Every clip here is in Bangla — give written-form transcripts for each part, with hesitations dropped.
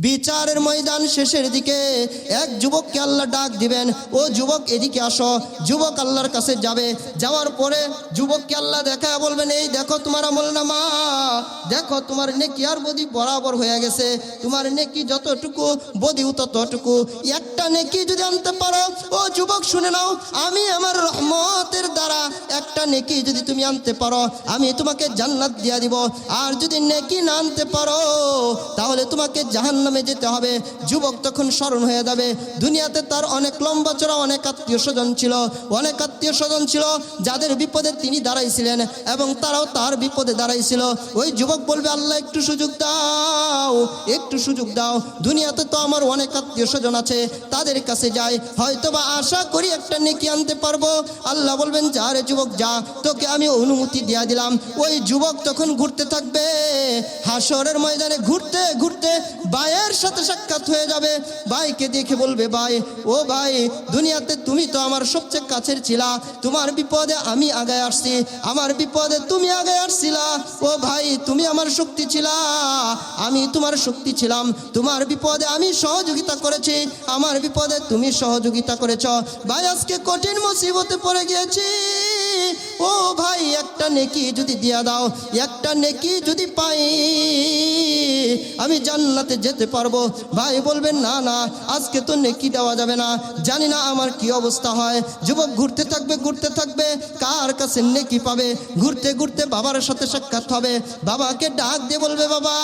বিচারের ময়দান শেষের দিকে এক যুবককে আল্লাহ ডাক দিবেন, ও যুবক এদিকে আসো। যুবক আল্লাহর কাছে যাবে, যাওয়ার পরে যুবককে আল্লাহ দেখা বলবেন, এই দেখো তোমার আমলনামা, দেখো তোমার নেকি আর বদি বরাবর হয়ে গেছে, তোমার নেকি যতটুকু বদিও ততটুকু, একটা নেকি যদি আনতে পারো, ও যুবক শুনে নাও, আমি আমার রহমতের দ্বারা একটা নেকি যদি তুমি আনতে পারো আমি তোমাকে জান্নাত দিয়া দিব, আর যদি নেকি না আনতে পারো তাহলে তোমাকে জাহান্নামে যেতে হবে। যুবক তখন স্মরণ হয়ে যাবে, দুনিয়াতে তার অনেক লম্বা চড়া অনেক আত্মীয় স্বজন ছিল, যাদের বিপদে তিনি দাঁড়াইছিলেন এবং তারাও তার বিপদে দাঁড়াইছিল। ওই যুবক বলবে, আল্লাহ একটু সুযোগ দাও, দুনিয়াতে তো আমার অনেক আত্মীয় স্বজন আছে, তাদের কাছে যাই, হয়তোবা আশা করি একটা নেকি আনতে পারবো। আল্লাহ বলবেন, যা রে যুবক যা, তোকে আমি অনুমতি দিয়া দিলাম। ওই যুবক তখন ঘুরতে থাকবে, হাসরের ময়দানে ঘুরতে ঘুরতে ভাইয়ের সাথে সাক্ষাৎ হয়ে যাবে। ভাইকে দেখে বলবে, ভাই, ও ভাই, দুনিয়াতে তুমি তো আমার সবচেয়ে কাছের ছিলা, তোমার বিপদে আমি আগায় আসছি, আমার বিপদে তুমি আগায় আসছিলা। ও ভাই, তুমি আমার শক্তি ছিলা, আমি তোমার শক্তি ছিলাম, তোমার বিপদে আমি সহযোগিতা করেছি, আমার বিপদে তুমি সহযোগিতা করেছ। ভাই, আজকে কঠিন মুসিবতে পড়ে গিয়েছি, ও ভাই একটা নেকি যদি দিয়া দাও, একটা নেকি যদি পাই আমি জান্নাতে যেতে পারবো। ভাই বলবেন, না না, আজকে তো নেকি দেওয়া যাবে না, জানি না আমার কি অবস্থা হয়। যুবক ঘুরতে থাকবে, কার কাছে নেকি পাবে? ঘুরতে ঘুরতে বাবার সাথে সাক্ষাৎ হবে, বাবাকে ডাক দিয়ে বলবে, বাবা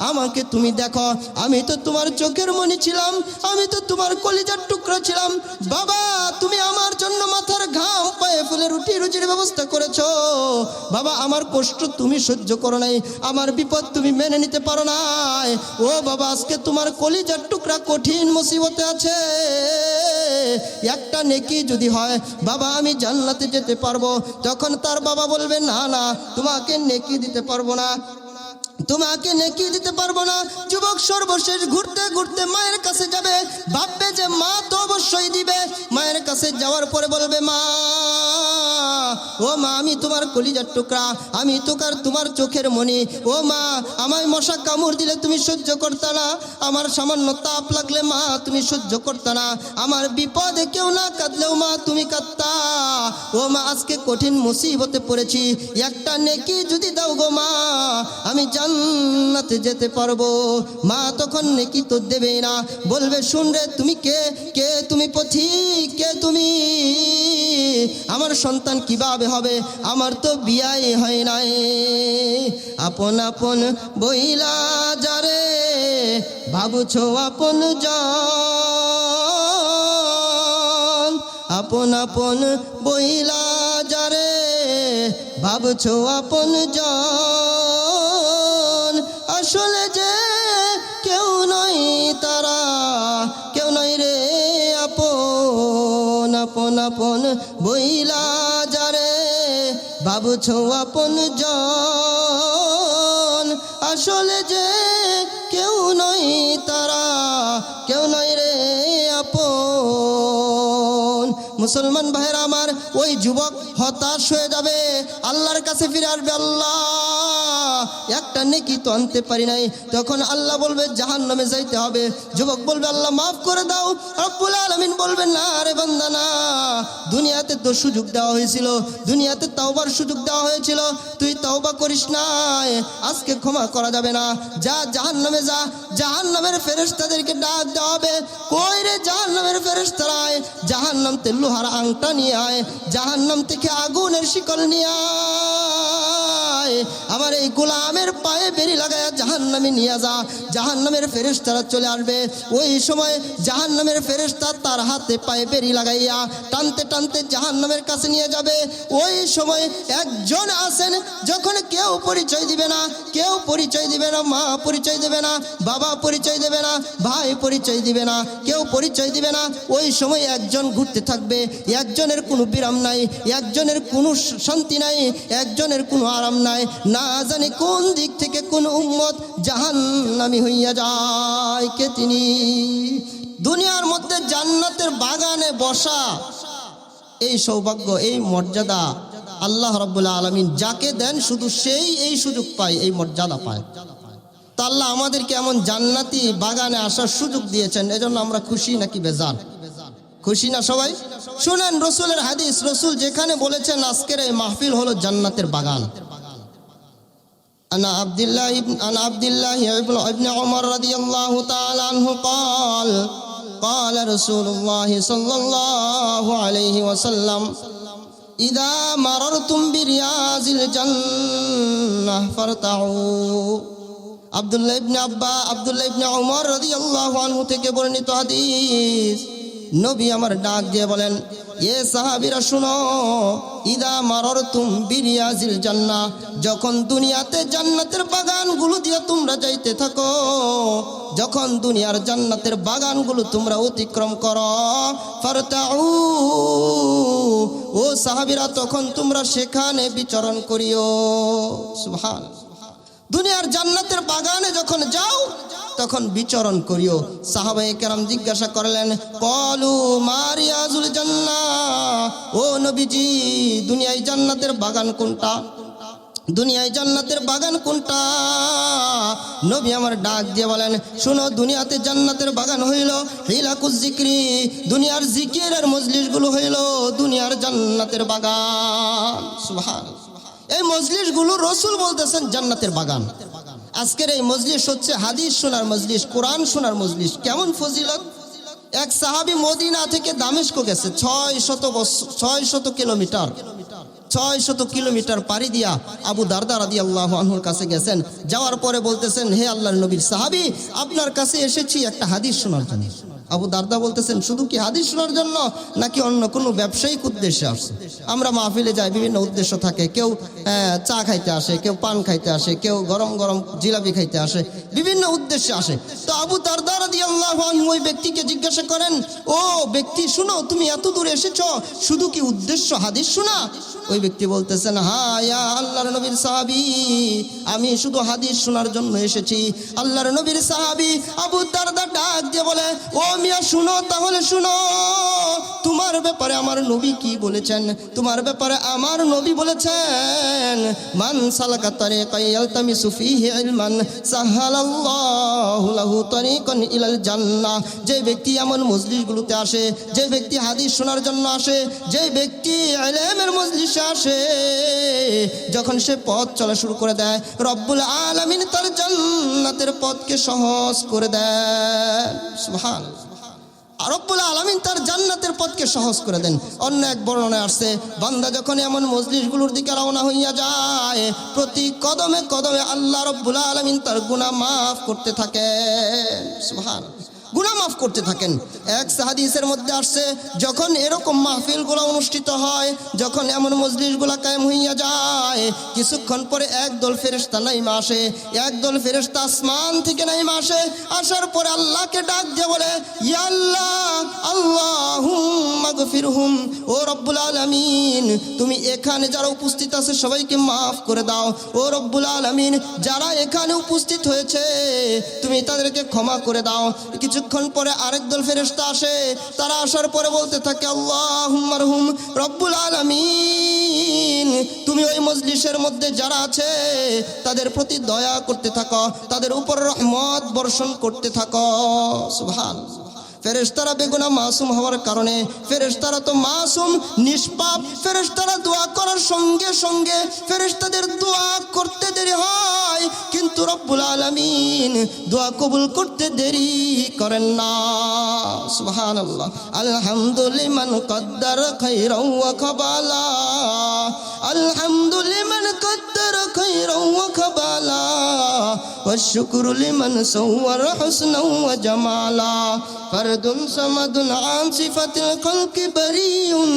আমাকে তুমি দেখো, আমি তো তোমার চোখের মণি ছিলাম, আমি তো তোমার কলিজার টুকরা ছিলাম, বাবা তুমি আমার জন্য মাথার ঘাম পায়ে ফুলে রুটির ব্যবস্থা করেছো, বাবা আমার কষ্ট তুমি সহ্য করো নাই, আমার বিপদ তুমি মেনে নিতে পারো নাই, ও বাবা আজকে তোমার কলিজার টুকরা কঠিন মুসিবতে আছে, একটা নেকি যদি হয় বাবা আমি জান্নাতে যেতে পারবো। তখন তার বাবা বলবে, না না, তোমাকে নেকি দিতে পারবো না, তোমাকে নেকি দিতে পারবো না। যুবক সর্বশেষ ঘুরতে ঘুরতে মায়ের কাছে যাবে, ভাববে যে মা তো অবশ্যই দিবে। মায়ের কাছে যাওয়ার পরে বলবে, মা, ও মা, আমি তোমার কলিজার টুকরা, আমি তোমার চোখের মণি, ও মা, আমায় মশা কামড় দিলে তুমি সহ্য করতে না, আমার সামান্য তাপ লাগলে মা তুমি সহ্য করতে না, আমার বিপদে কেউ না কাঁদলেও মা তুমি কাঁদতা, ও মা আজকে কঠিন মুসিবতে পড়েছি, একটা নেকি যদি দাও গো মা, আমি জান্নাতে যেতে পারবো। মা তখন নেকি তো দেবেই না, বলবে, শুন রে, তুমি কে তুমি পথিক, কে তুমি, আমার সন্তান কিভাবে হবে, আমার তো বিয়াই হয় নাই, আপন আপন বইলা যারে ভাবছো আপন জন, আপন আপন বইলা যারে ভাবছো আপন জন, আসলে যে কেউ নয় তারা, কেউ নয় রে আপন, আপন আপন বইলা যারে ভাবছো আপন জন, আসলে যে কেউ নয় তারা, কেউ নয় রে আপন। মুসলমান ভাইরা আমার, ওই যুবক হতাশ হয়ে যাবে, আল্লাহর কাছে ফিরে আসবে, আল্লাহ একটা নেকি তো আনতে পারি নাই। তখন আল্লাহ বলবে, জাহান্নামে যাইতে হবে। যুবক বলবে, আল্লাহ মাফ করে দাও। রব্বুল আলামিন বলবেন, না রে বান্দা না, দুনিয়াতে তো সুযোগ দেওয়া হয়েছিল, দুনিয়াতে তাওবার সুযোগ দেওয়া হয়েছিল, তুই তাওবা করিস নাই, আজকে ক্ষমা করা যাবে না, যা জাহান্নামে যা। জাহান্নামের ফেরেশতাদেরকে ডাক দেওয়া হবে, কই রে জাহান্নামের ফেরেশতারা, জাহান্নাম থেকে লোহার আংটা নিয়ে আয়, জাহান্নাম থেকে আগুনের শিকল নিয়ে আয়, আমার এই গোলামের পায়ে বেরি লাগায়া জাহান্নামে নিয়ে যা। জাহান্নামের ফেরেশতারা চলে আসবে, ওই সময় জাহান্নামের ফেরেশতা তার হাতে পায়ে বেরি লাগাইয়া টানতে টানতে জাহান্নামের কাছে নিয়ে যাবে। ওই সময় একজন আছেন, যখন কেউ পরিচয় দিবে না, কেউ পরিচয় দিবে না, মা পরিচয় দেবে না, বাবা পরিচয় দেবে না, ভাই পরিচয় দিবে না, কেউ পরিচয় দিবে না। ওই সময় একজন ঘুরতে থাকবে, একজনের কোনো বিরাম নাই, একজনের কোনো শান্তি নাই, একজনের কোনো আরাম নাই, না জানি কোন দিক থেকে কোন উম্মত জাহান্নামী হইয়া যায়। কে তিনি? দুনিয়ার মধ্যে জান্নাতের বাগানে বসা, এই সৌভাগ্য, এই মর্যাদা আল্লাহ রাব্বুল আলামিন যাকে দেন শুধু সেই এই সুযোগ পায়, এই মর্যাদা পায়। তা আল্লাহ আমাদেরকে এমন জান্নাতি বাগানে আসার সুযোগ দিয়েছেন, এজন্য আমরা খুশি নাকি বেজার? খুশি না সবাই? শুনেন রসুলের হাদিস, রসুল যেখানে বলেছেন আজকের এই মাহফিল হলো জান্নাতের বাগান। عن عبد الله ابن عمر رضي الله تعالى عنه قال قال رسول الله صلى الله عليه وسلم إذا مررتم برياض الجنة فارتعوا। আব্দুল্লাহ ইবনে উমর রাদিয়াল্লাহু আনহু থেকে বর্ণিত হাদিস, নবী আমার ডাক দিয়ে বলেন, এ সাহাবীরা শুনো, ইদা মাররতুম বিরিয়াজিল জান্নাহ, যখন দুনিয়াতে জান্নাতের বাগানগুলো দিয়ে তোমরা যাইতে থাকো, যখন দুনিয়ার জান্নাতের বাগানগুলো তোমরা অতিক্রম করো, ফারতাউ, ও সাহাবীরা তখন তোমরা সেখানে বিচরণ করিও। সুবহানাল্লাহ। দুনিয়ার জান্নাতের বাগানে যখন যাও তখন বিচরণ করিও। সাহাবায়ে কেরাম জিজ্ঞাসা করলেন, কলু মারিয়াজুল জান্নাহ, ও নবীজি দুনিয়ায় জান্নাতের বাগান কোনটা? দুনিয়ায় জান্নাতের বাগান কোনটা? নবী আমার ডাক দিয়ে বলেন, শুনো, দুনিয়াতে জান্নাতের বাগান হইল হিলাকুজ জিকরি, দুনিয়ার জিকিরের মজলিসগুলো হইল দুনিয়ার জান্নাতের বাগান। সুবহানাল্লাহ। এই মজলিসগুলো রসুল বলতেছেন জান্নাতের বাগান। আজকের এই মজলিস হচ্ছে হাদিস শোনার মজলিস, কোরআন শোনার মজলিস। কেমন ফজিলত! এক সাহাবী মদিনা থেকে দামেস্ক গেছে 600 কিলোমিটার, 600 কিলোমিটার পাড়ি দিয়া আবু দারদা রাদিয়াল্লাহু আনহুর কাছে গেছেন। যাওয়ার পরে বলতেছেন, হে আল্লাহর নবীর সাহাবী, আপনার কাছে এসেছি একটা হাদিস শোনার জন্য। আবু দারদা বলতেছেন, শুধু কি হাদিস শোনার জন্য নাকি অন্য কোনো ব্যবসায়িক উদ্দেশ্যে আসছে? আমরা মাহফিলে যাই, বিভিন্ন উদ্দেশ্য থাকে, কেউ চা খাইতে আসে, কেউ পান খাইতে আসে, কেউ গরম গরম জিলাপি খাইতে আসে, বিভিন্ন উদ্দেশ্যে আসে। তো আবু দারদা রাদিয়াল্লাহু আনহু ওই ব্যক্তিকে জিজ্ঞাসা করেন, ও ব্যক্তি শুনো, তুমি এত দূর এসেছো, শুধু কি উদ্দেশ্য হাদিস শোনা? ওই ব্যক্তি বলতেছেন, হ্যাঁ ইয়া আল্লাহর নবীর সাহাবী, আমি শুধু হাদিস শোনার জন্য এসেছি। আল্লাহর নবীর সাহাবী আবু দারদা ডাক দিয়ে বলে, ও মিয়া শুনো, তাহলে শুনো, তোমার ব্যাপারে আমার নবী কি বলেছেন? তোমার ব্যাপারে আমার নবী বলেছেন, মান সালাকা তারিকান ইয়ালতামিসু ফীহি ইলমান সাহালাল্লাহু লাহু তারিকান ইলাল জান্নাহ। যে ব্যক্তি এমন মজলিসগুলোতে আসে, যে ব্যক্তি হাদিস শোনার জন্য আসে, যে ব্যক্তি ইলমের মজলিসে আসে, যখন সে পথ চলা শুরু করে দেয়, রব্বুল আলামিন তার জান্নাতের পথকে সহজ করে দেন। সুবহানাল্লাহ। রব্বুল আলামিন তার জান্নাতের পথকে সহজ করে দেন। অন্য এক বর্ণনায় আসছে, বান্দা যখন এমন মজলিসগুলোর দিকে রওনা হইয়া যায়, প্রতি কদমে কদমে আল্লাহ রব্বুল আলামিন তার গুনাহ মাফ করতে থাকেন। সুবহানাল্লাহ। গুনাহ মাফ করতে থাকেন। এক হাদিসের মধ্যে আসছে, যখন এরকম মাহফিলগুলো অনুষ্ঠিত হয়, যখন এমন মজলিসগুলো কায়েম হইয়া যায়, কিছুক্ষণ পরে একদল ফেরেশতা নাইমা আসে, একদল ফেরেশতা আসমান থেকে নাইমা আসে। আসার পরে আল্লাহকে ডাক দিয়ে বলে, ইয়া আল্লাহ, আল্লাহুম্মা গফিরহুম, ও রব্বুল আলামিন তুমি এখানে যারা উপস্থিত আছে সবাইকে মাফ করে দাও। ও রব্বুল আলামিন যারা এখানে উপস্থিত হয়েছে তুমি তাদেরকে ক্ষমা করে দাও। কিছুক্ষণ পরে আরেক দল ফেরেশতা আসে, তারা আসার পরে বলতে থাকে, আল্লাহুম্মা রহুম, রব্বুল আলামিন তুমি ওই মজলিসের মধ্যে যারা আছে তাদের প্রতি দয়া করতে থাকো, তাদের উপর রহমত বর্ষণ করতে থাকো। সুবহানাল্লাহ। ফেরেশতারা বেগুনাহ মাসুম হওয়ার কারণে, ফেরেশতারা তো মাসুম নিষ্পাপ, ফেরেশতারা দোয়া করার সঙ্গে সঙ্গে ফেরেশতাদের দোয়া করতে দেরি হয়, কিন্তু রব্বুল আলামিন দোয়া কবুল করতে দেরি করেন না। সুবহানাল্লাহ। আলহামদুলিমান কদ্দার খায়রাও ওয়া খাবালা, আলহামদুলিমান কদ্দার খায়রাও ওয়া খাবালা, ওয়া শুকরু লিমান সাওয়ারা হুসনাও ওয়া জামালা, ফরদুন সামাদুন আন সিফাতিল খালকি বারিউন,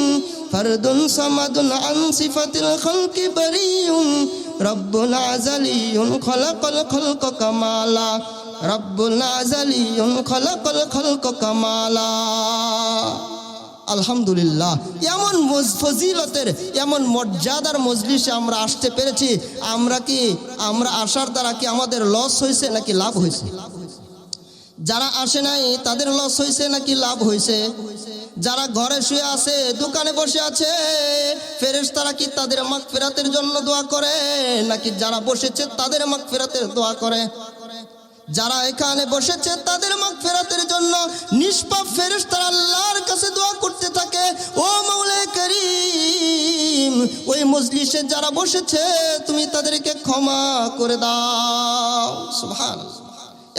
ফরদুন সামাদুন আন সিফাতিল খালকি বারিউন, রব্বুল আযালিয়ুন খালাকাল খালকা কামালা, রব্বুল আযালিয়ুন খালাকাল খালকা কামালা। আলহামদুলিল্লাহ, এমন ফজিলতের, এমন মর্যাদার মজলিসে আমরা আসতে পেরেছি। আমরা আসার দ্বারা কি আমাদের লস হয়েছে নাকি লাভ হয়েছে? যারা আসে নাই তাদের লস হয়েছে নাকি লাভ হয়েছে? যারা ঘরে শুয়ে আছে, দোকানে বসে আছে, ফেরেশতারা কি তাদের মাগফিরাতের জন্য দোয়া করে নাকি যারা বসেছে তাদের মাগফিরাতের দোয়া করে? যারা এখানে বসেছে তাদের মাগফিরাতের জন্য নিষ্পাপ ফেরেশতারা আল্লাহর কাছে দোয়া করতে থাকে, ও মাওলা করিম ওই মজলিসে যারা বসেছে তুমি তাদেরকে ক্ষমা করে দাও। সুবহানাল্লাহ।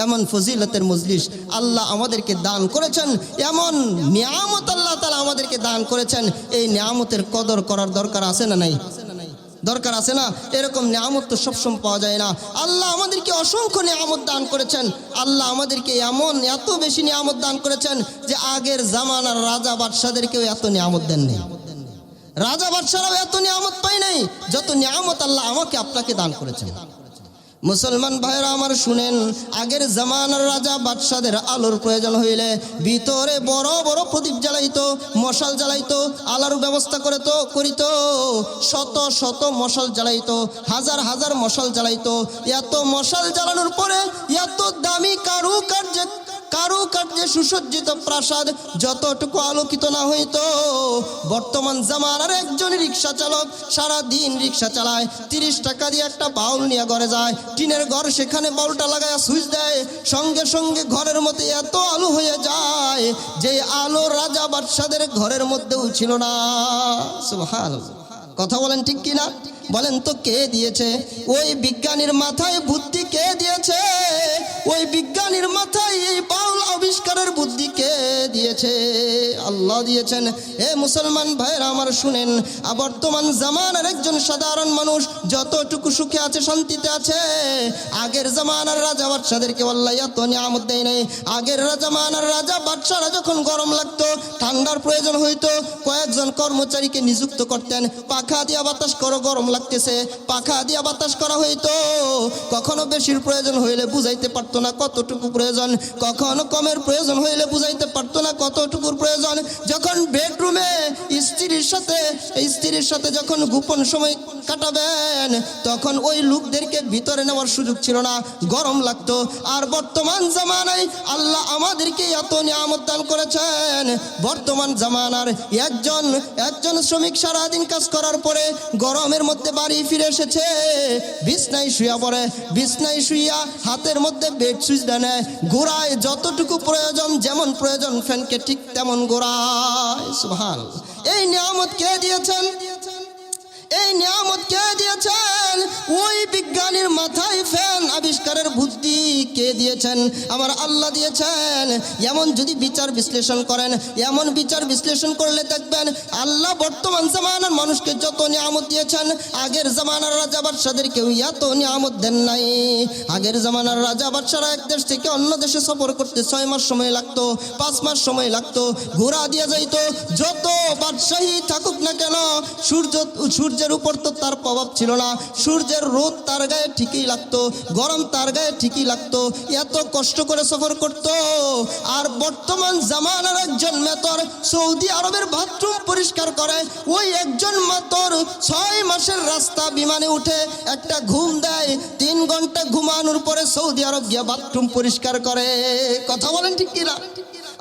এমন ফজিলতের মজলিস আল্লাহ আমাদেরকে দান করেছেন, এমন নিয়ামত আল্লাহ তাআলা আমাদেরকে দান করেছেন। এই নিয়ামতের কদর করার দরকার আছে না নাই? দরকার আছে না? এরকম নিয়ামত তো সবসময় পাওয়া যায় না। আল্লাহ আমাদেরকে অসংখ্য নিয়ামত দান করেছেন। আল্লাহ আমাদেরকে এত বেশি নিয়ামত দান করেছেন যে আগের জামানার রাজা বাদশাদেরকেও এত নিয়ামত দেননি। রাজা বাদশারাও এত নিয়ামত পায় নাই যত নিয়ামত আল্লাহ আমাকে আপনাকে দান করেছেন। মুসলমান ভাইরা আমার শুনেন, আগের জামানার রাজা বাদশাদের আলোর প্রয়োজন হইলে ভিতরে বড় বড় প্রদীপ জ্বালাইতো, মশাল জ্বালাইতো, আলোর ব্যবস্থা করিত, শত শত মশাল জ্বালাইতো, হাজার হাজার মশাল জ্বালাইতো। এত মশাল জ্বালানোর পরে এত দামি কারুকার্যে সুসজ্জিত প্রাসাদ যতটুকু আলোকিত না হইতো, বর্তমান জামানার একজন রিক্সা চালক সারাদিন রিক্সা চালায়, 30 টাকা দিয়ে একটা বাউল নিয়ে ঘরে যায়, টিনের ঘর, সেখানে বাউলটা লাগায় সুইচ দেয়, সঙ্গে সঙ্গে ঘরের মধ্যে এত আলো হয়ে যায় যে আলো রাজা বাদশাদের ঘরের মধ্যেও ছিল না। সুবহানাল্লাহ। কথা বলেন ঠিক কিনা? বলেন তো কে দিয়েছে? ওই বিজ্ঞানীর মাথায় বুদ্ধি কে দিয়েছে? ওই বিজ্ঞানীর মাথায় এই বাউল আবিষ্কারের বুদ্ধি কে দিয়েছে? আল্লাহ দিয়েছেন। হে মুসলমান ভাইরা আমার শুনেন, বর্তমান জামানার একজন সাধারণ মানুষ যতটুকু সুখে আছে, শান্তিতে আছে, আগের জামানার রাজা বাদশাদেরকে আল্লাহ এত নিয়ামত দেয় নাই। আগের জামানার রাজা বাদশারা যখন গরম লাগতো, ঠান্ডার প্রয়োজন হইতো, কয়েকজন কর্মচারীকে নিযুক্ত করতেন, পাখা দিয়া বাতাস করো, গরম লাগতেছে, পাখা দিয়া বাতাস করা হইতো। কখনো বেশির প্রয়োজন হইলে বুঝাইতে পারতো না কতটুকু প্রয়োজন, কখনো কমের প্রয়োজন হইলে বুঝাইতে পারতো না কতটুকুর প্রয়োজন। যখন বেডরুমে স্ত্রীর সাথে যখন গোপন সময় কাটাবেন, তখন ওই লোকদেরকে ভিতরে নেওয়ার সুযোগ ছিল না, গরম লাগতো। আর বর্তমান জামানায় আল্লাহ আমাদেরকে এত নিয়ামত দান করেছেন। বর্তমান জামানার একজন শ্রমিক সারাদিন কাজ করার পরে গরমের মধ্যে বাড়ি ফিরে এসেছে, বিছনায় শুয়া পড়ে, বিছনায় শুইয়া হাতের মধ্যে বেড সুইচটা নেয়, ঘোরায়, যতটুকু প্রয়োজন, যেমন প্রয়োজন ফ্যানকে ঠিক তেমন ঘোরায়। সুবহানাল্লাহ। এই নিয়ামত কে দিয়েছেন? এই নিয়ামত কে দিয়েছেন? ওই বিজ্ঞানীর মাথায় ফ্যান আবিষ্কারের বুদ্ধি কে দিয়েছেন? আমার আল্লাহ দিয়েছেন। এমন যদি বিচার বিশ্লেষণ করেন, এমন বিচার বিশ্লেষণ করলে দেখবেন আল্লাহ বর্তমান জামানার মানুষকে যত নিয়ামত দিয়েছেন, আগের জামানার রাজা বাদশাদেরকেও এত নিয়ামত দেন নাই। আগের জামানার রাজা বাদশারা এক দেশ থেকে অন্য দেশে সফর করতে 6 মাস সময় লাগতো, 5 মাস সময় লাগতো, ঘোড়া দিয়ে যাইতো। যত বাদশাহী থাকুক না কেন, সূর্যের উপর তো তার প্রভাব ছিল না, সূর্যের রোদ তার গায়ে ঠিকই লাগতো, গরম তার গায়ে ঠিকই লাগতো, এত কষ্ট করে সফর করত। আর বর্তমান জামানার একজন মেতর সৌদি আরবের বাথরুম পরিষ্কার করে, ওই একজন মেতর 6 মাসের রাস্তা বিমানে উঠে একটা ঘুম দেয়, 3 ঘন্টা ঘুমানোর পরে সৌদি আরব গিয়ে বাথরুম পরিষ্কার করে। কথা বলেন ঠিক কিনা?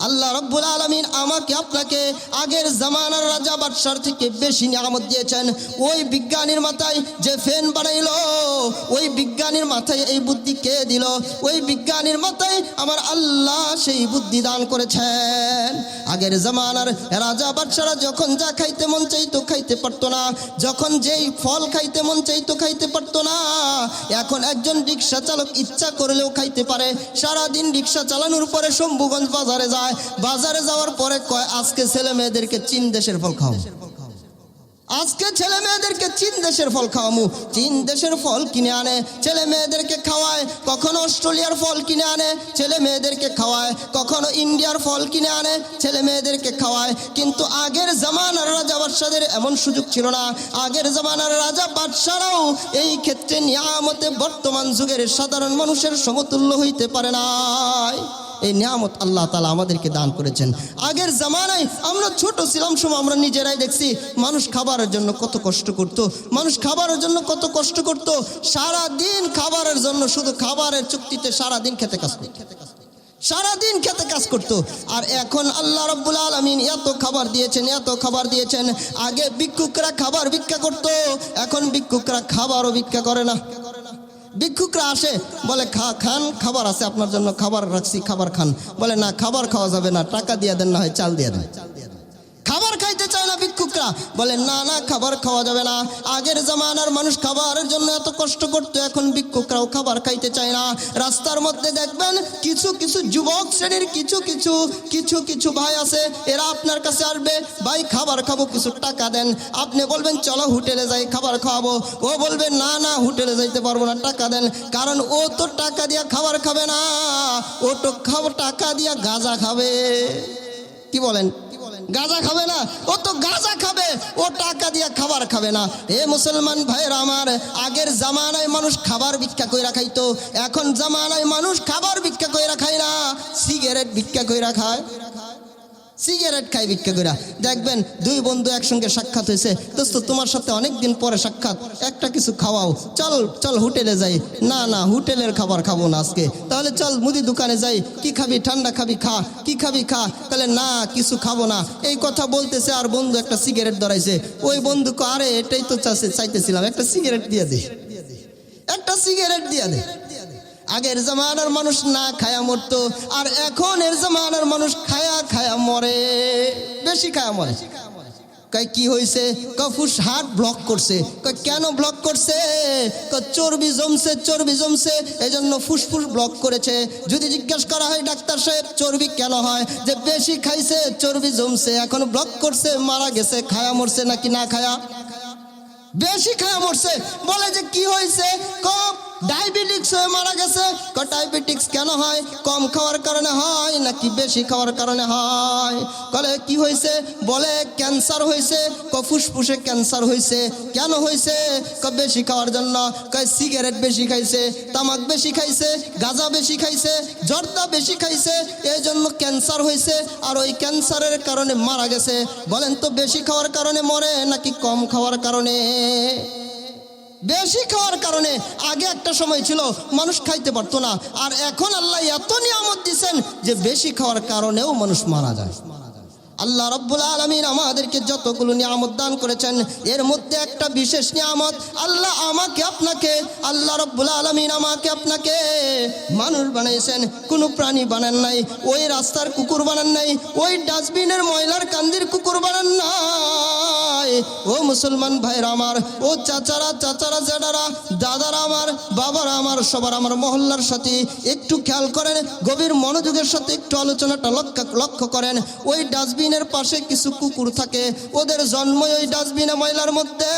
আল্লাহ রাব্বুল আলামিন আমাকে আপনাকে আগের জামানার রাজা বাদশার থেকে বেশি নিয়ামত দিয়েছেন। ওই বিজ্ঞানীর মাথায় যে ফ্যান বানাইলো, ওই বিজ্ঞানীর মাথায় এই বুদ্ধি কে দিল? ওই বিজ্ঞানীর মাথায় আমার আল্লাহ সেই বুদ্ধি দান করেছেন। আগের জামানার রাজা বাদশারা যখন যা খাইতে মন চাইতো খাইতে পারতো না, যখন যেই ফল খাইতে মন চাইতো খাইতে পারতো না। এখন একজন রিক্সা চালক ইচ্ছা করলেও খাইতে পারে। সারাদিন রিক্সা চালানোর পরে শম্ভুগঞ্জ বাজারে যায়, বাজারে যাওয়ার পরে কয় আজকে ছেলে মেয়েদেরকে চীন দেশের ফল খাও, আজকে ছেলে মেয়েদেরকে চীন দেশের ফল খাওয়ামু। চীন দেশের ফল কিনে আনে, ছেলে মেয়েদেরকে খাওয়ায়। কখনো অস্ট্রেলিয়ার ফল কিনে আনে, ছেলে মেয়েদেরকে খাওয়ায়। কখনো ইন্ডিয়ার ফল কিনে আনে, ছেলে মেয়েদেরকে খাওয়ায়। কিন্তু আগের জামানার রাজা বাদশাদের এমন সুযোগ ছিল না। আগের জামানার রাজা বাদশারাও এই ক্ষেত্রে নিয়ামতে বর্তমান যুগের সাধারণ মানুষের সমতুল্য হইতে পারে নাই। এই নিয়ামত আল্লাহ তাআলা আমাদেরকে দান করেছেন। আগের জামানায় আমরা ছোট ছিলাম সময় আমরা নিজেরাই দেখছি মানুষ খাবারের জন্য কত কষ্ট করত, মানুষ খাবারের জন্য কত কষ্ট করত। সারাদিন খাবারের জন্য, শুধু খাবারের চুক্তিতে সারাদিন খেতে কাজ করত, সারাদিন খেতে কাজ করত। আর এখন আল্লাহ রাব্বুল আলামিন এত খাবার দিয়েছেন, এত খাবার দিয়েছেন। আগে ভিক্ষুকরা খাবার ভিক্ষা করত, এখন ভিক্ষুকরা খাবারও ভিক্ষা করে না। ভিক্ষুকরা আসে, বলে খান, খাবার আছে আপনার জন্য, খাবার রাখছি, খাবার খান। বলে না, খাবার খাওয়া যাবে না, টাকা দিয়ে দেন, না হয় চাল দিয়ে দেন। খাবার খাইতে চায় না ভিক্ষুকরা, বলে না না, খাবার খাওয়া যাবে না। আগের জামানার মানুষ খাবারের জন্য এত কষ্ট করতো, এখন ভিক্ষুকরাও খাবার খাইতে চায় না। রাস্তার মধ্যে দেখবেন কিছু কিছু যুবক শ্রেণীর কিছু কিছু ভাই আছে, এরা আপনার কাছে আসবে, ভাই খাবার খাবো, কিছু টাকা দেন। আপনি বলবেন চলো হোটেলে যাই, খাবার খাওয়াবো। ও বলবে না না, হোটেলে যাইতে পারবো না, টাকা দেন। কারণ ও তো টাকা দিয়া খাবার খাবে না, ও তো টাকা দিয়া গাঁজা খাবে। কি বলেন? গাঁজা খাবে না, ও তো গাঁজা খাবে, ও টাকা দিয়ে খাবার খাবে না। এ মুসলমান ভাইরা আমার, আগের জামানায় মানুষ খাবার ভিক্ষা কইরা খাইতো, এখন জামানায় মানুষ খাবার ভিক্ষা কইরা খায় না, সিগারেট ভিক্ষা কইরা খায়। সিগারেট খায় ভিক্ষা কইরা। দেখবেন দুই বন্ধু একসঙ্গে সাক্ষাৎ হয়েছে, দোস্ত তোমার সাথে অনেক দিন পরে সাক্ষাৎ, একটা কিছু খাওয়াও, চল হোটেলে যাই। না না, হোটেলের খাবার খাবো না আজকে। তাহলে চল মুদি দোকানে যাই, কি খাবি? ঠান্ডা খাবি? খা। কি খাবি? খা। তাহলে না, কিছু খাবো না। এই কথা বলতেছে, আর বন্ধু একটা সিগারেট ধরাইছে। ওই বন্ধুকে, আরে এটাই তো চাইতেছিলাম, একটা সিগারেট দিয়ে দে, একটা সিগারেট দিয়ে দে। আগের জামানার মানুষ না খায়া মরতো, আর এখনের জামানার মানুষ খায়া মরে, বেশি খায়া মরে। কয় কি হয়েছে? ফুস হার্ট ব্লক করছে। কয় কেন ব্লক করছে? চর্বি জমছে, এই জন্য ফুসফুস ব্লক করেছে। যদি জিজ্ঞেস করা হয় ডাক্তার সাহেব চর্বি কেন হয়, যে বেশি খাইছে, চর্বি জমছে, এখন ব্লক করছে, মারা গেছে। খায়া মরছে নাকি না খায়া? বেশি খায়া মরছে। বলে যে কি হয়েছে? ডায়াবেটিক্স হয়ে মারা গেছে। ডায়াবেটিক্স কেন হয়? কম খাওয়ার কারণে হয় নাকি বেশি খাওয়ার কারণে হয়? বলে কি হয়েছে? বলে ক্যান্সার হয়েছে। ফুসফুসে ক্যান্সার হয়েছে। কেন হয়েছে? বেশি খাওয়ার জন্য। সিগারেট বেশি খাইছে, তামাক বেশি খাইছে, গাঁজা বেশি খাইছে, জর্দা বেশি খাইছে, এই জন্য ক্যান্সার হয়েছে, আর ওই ক্যান্সারের কারণে মারা গেছে। বলেন তো বেশি খাওয়ার কারণে মরে নাকি কম খাওয়ার কারণে? বেশি খাওয়ার কারণে। আগে একটা সময় ছিল মানুষ খাইতে পারতো না, আর এখন আল্লাহ এত নিয়ামত দিচ্ছেন যে বেশি খাওয়ার কারণেও মানুষ মারা যায়। আল্লাহ রাব্বুল আলামিন আমাদেরকে যতগুলো নিয়ামত দান করেছেন, এর মধ্যে একটা বিশেষ নিয়ামত আল্লাহ আমাকে আপনাকে, আল্লাহ রাব্বুল আলামিন আমাকে আপনাকে মানুষ বানাইছেন, কোনো প্রাণী বানান নাই, ওই রাস্তার কুকুর বানান নাই, ওই ডাস্টবিনের ময়লার কান্দির কুকুর বানান নাই। ও মুসলমান ভাইরা আমার, ও চাচারা জেঠারা, দাদারা আমার, বাবারা আমার, সবার আমার মহল্লার সাথে একটু খেয়াল করেন, গভীর মনোযোগের সাথে একটু আলোচনাটা লক্ষ্য করেন। ওই ডাস্টবিনের পাশে কিছু কুকুর থাকে, ওদের জন্ম ওই ডাস্টবিনে ময়লার মধ্যে,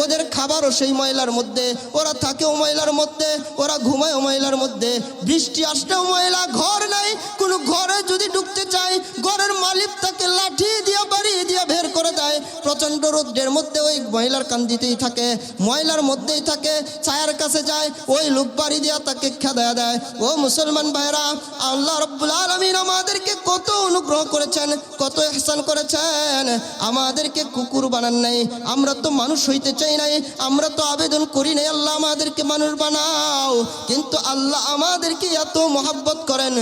ওদের খাবারও সেই ময়লার মধ্যে, ওরা থাকেও ময়লার মধ্যে, ওরা ঘুমায়ও ময়লার মধ্যে, বৃষ্টি আসলেও ময়লা, ঘর নাই, কোনো ঘরে যদি ঢুকতে চায় ঘরের মালিক তাকে লাঠি দিয়া বাড়ি দিয়া বের করে দেয়। প্রচণ্ড রোদের মধ্যে ওই ময়লার কান্দিতেই থাকে, ময়লার মধ্যেই থাকে, ছায়ার কাছে যায়, ওই লোক বাড়ি দিয়া তাকে খেদা দেয়। ও মুসলমান ভাইরা, আল্লাহ রাব্বুল আলামিন আমাদেরকে কত অনুগ্রহ করেছেন, কত ইহসান করেছেন, আমাদেরকে কুকুর বানান নাই। আমরা তো মানুষ হইতে চাই নাই, আমরা তো আবেদন করি নাই আল্লাহ আমাদেরকে মানুষ বানাও, কিন্তু আল্লাহ আমাদেরকে এত মহাব্বত করেন,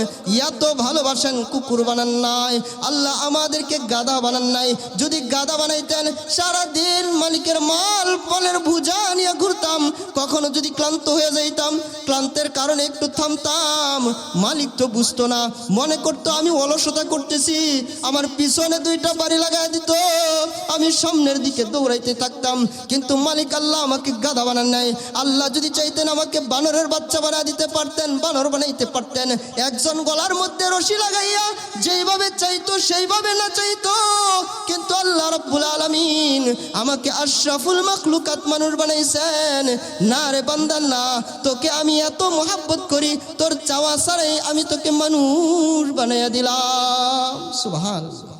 এত ভালোবাসেন, কুকুর বানান নাই। আল্লাহ আমাদেরকে গাধা বানান নাই। যদি গাধা বানাইতেন সারাদিন মালিকের মাল ফলের ভুজা নিয়ে ঘুরতাম, কখনো যদি ক্লান্ত হয়ে যাইতাম, ক্লান্তের কারণে একটু থামতাম, মালিক তো বুঝতো না, মনে করতো আমি অলসতা করতেছি, আমার পিছনে দুইটা বাড়ি লাগাই দিত, আমি সামনের দিকে দৌড়াইতে থাকতাম। কিন্তু মালিক আল্লাহ আমাকে গাধা বানান নাই। আল্লাহ যদি চাইতেন আমাকে বানরের বাচ্চা বানাই দিতে পারতেন, বানর বানাইতে পারতেন। একজন গলার মধ্যে রশি লাগাইয়া যেইভাবে চাইতো সেইভাবে না চাইতো, কিন্তু আল্লাহ রাব্বুল আলামিন আমাকে আশরাফুল মাখলুকাত মানুষ বানাইছেন। না রে বান্দা না, তোকে আমি এত মহাব্বত করি, তোর চাওয়া ছাড়াই আমি তোকে মানুষ বানাইয়া দিলাম। সুবহানাল্লাহ।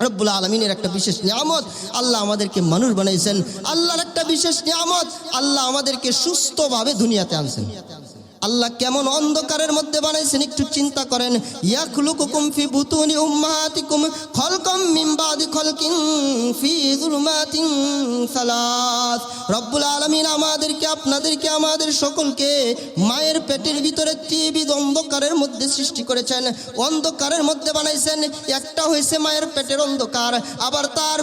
রব্বুল আলামিনের একটা বিশেষ নিয়ামত, আল্লাহ আমাদেরকে মানুষ বানাইছেন। আল্লাহর একটা বিশেষ নিয়ামত, আল্লাহ আমাদেরকে সুস্থভাবে দুনিয়াতে আনছেন। আল্লাহ কেমন অন্ধকারের মধ্যে বানাইছেন একটু চিন্তা করেন। ইয়াখলুকুকুম ফি বুতুনি উম্মাহাতিকুম খালকাম মিন বাদি খালকিন ফি যুলুমাতিন সালাস। রব্বুল আলামিন আমাদেরকে, আপনাদেরকে, আমাদের সকলকে মায়ের পেটের ভিতরে ত্রিবিধ অন্ধকারের মধ্যে সৃষ্টি করেছেন, অন্ধকারের মধ্যে বানাইছেন। একটা হয়েছে মায়ের পেটের অন্ধকার, আবার তার